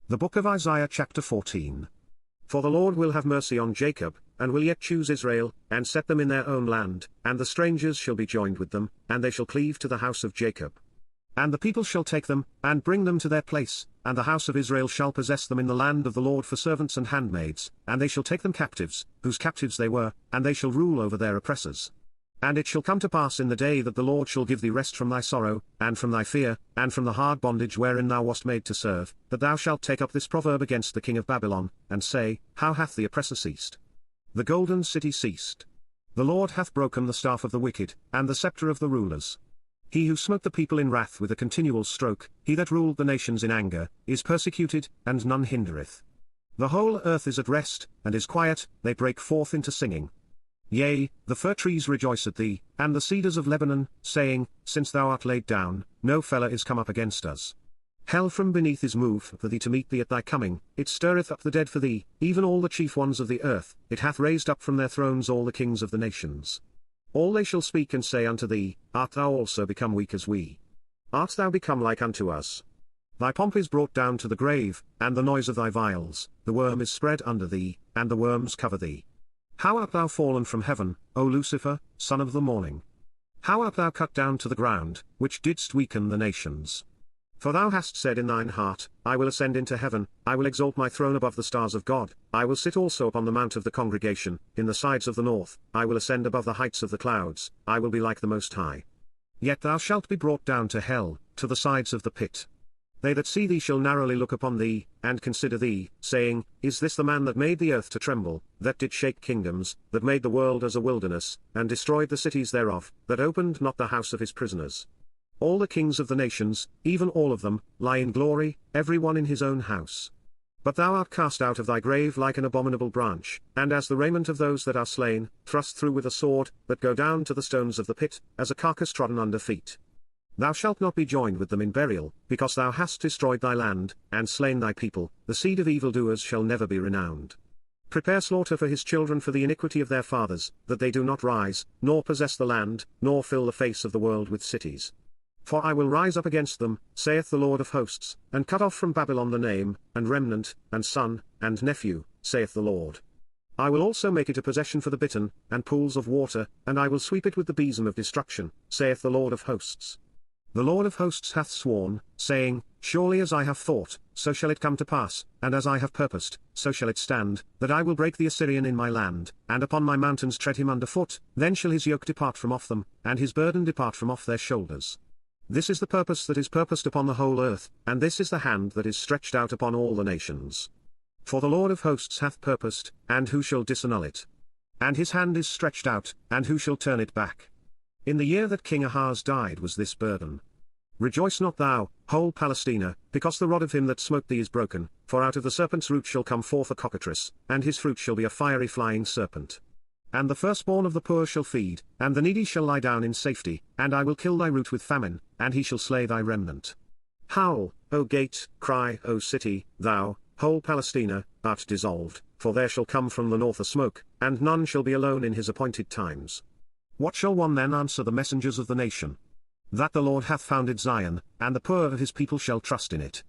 The Book of Isaiah chapter 14. For the Lord will have mercy on Jacob, and will yet choose Israel, and set them in their own land, and the strangers shall be joined with them, and they shall cleave to the house of Jacob. And the people shall take them, and bring them to their place, and the house of Israel shall possess them in the land of the Lord for servants and handmaids, and they shall take them captives, whose captives they were, and they shall rule over their oppressors. And it shall come to pass in the day that the Lord shall give thee rest from thy sorrow, and from thy fear, and from the hard bondage wherein thou wast made to serve, that thou shalt take up this proverb against the king of Babylon, and say, How hath the oppressor ceased? The golden city ceased. The Lord hath broken the staff of the wicked, and the scepter of the rulers. He who smote the people in wrath with a continual stroke, he that ruled the nations in anger, is persecuted, and none hindereth. The whole earth is at rest, and is quiet, they break forth into singing. Yea, the fir trees rejoice at thee, and the cedars of Lebanon, saying, Since thou art laid down, no feller is come up against us. Hell from beneath is moved for thee to meet thee at thy coming, it stirreth up the dead for thee, even all the chief ones of the earth, it hath raised up from their thrones all the kings of the nations. All they shall speak and say unto thee, Art thou also become weak as we? Art thou become like unto us? Thy pomp is brought down to the grave, and the noise of thy viols, the worm is spread under thee, and the worms cover thee. How art thou fallen from heaven, O Lucifer, son of the morning? How art thou cut down to the ground, which didst weaken the nations? For thou hast said in thine heart, I will ascend into heaven, I will exalt my throne above the stars of God, I will sit also upon the mount of the congregation, in the sides of the north, I will ascend above the heights of the clouds, I will be like the Most High. Yet thou shalt be brought down to hell, to the sides of the pit. They that see thee shall narrowly look upon thee, and consider thee, saying, Is this the man that made the earth to tremble, that did shake kingdoms, that made the world as a wilderness, and destroyed the cities thereof, that opened not the house of his prisoners? All the kings of the nations, even all of them, lie in glory, every one in his own house. But thou art cast out of thy grave like an abominable branch, and as the raiment of those that are slain, thrust through with a sword, that go down to the stones of the pit, as a carcass trodden under feet. Thou shalt not be joined with them in burial, because thou hast destroyed thy land, and slain thy people, the seed of evildoers shall never be renowned. Prepare slaughter for his children for the iniquity of their fathers, that they do not rise, nor possess the land, nor fill the face of the world with cities. For I will rise up against them, saith the Lord of hosts, and cut off from Babylon the name, and remnant, and son, and nephew, saith the Lord. I will also make it a possession for the bittern, and pools of water, and I will sweep it with the besom of destruction, saith the Lord of hosts. The Lord of hosts hath sworn, saying, Surely as I have thought, so shall it come to pass, and as I have purposed, so shall it stand, that I will break the Assyrian in my land, and upon my mountains tread him under foot, then shall his yoke depart from off them, and his burden depart from off their shoulders. This is the purpose that is purposed upon the whole earth, and this is the hand that is stretched out upon all the nations. For the Lord of hosts hath purposed, and who shall disannul it? And his hand is stretched out, and who shall turn it back? In the year that King Ahaz died was this burden. Rejoice not thou, whole Palestina, because the rod of him that smote thee is broken, for out of the serpent's root shall come forth a cockatrice, and his fruit shall be a fiery flying serpent. And the firstborn of the poor shall feed, and the needy shall lie down in safety, and I will kill thy root with famine, and he shall slay thy remnant. Howl, O gate, cry, O city, thou, whole Palestina, art dissolved, for there shall come from the north a smoke, and none shall be alone in his appointed times. What shall one then answer the messengers of the nation? That the Lord hath founded Zion, and the poor of his people shall trust in it.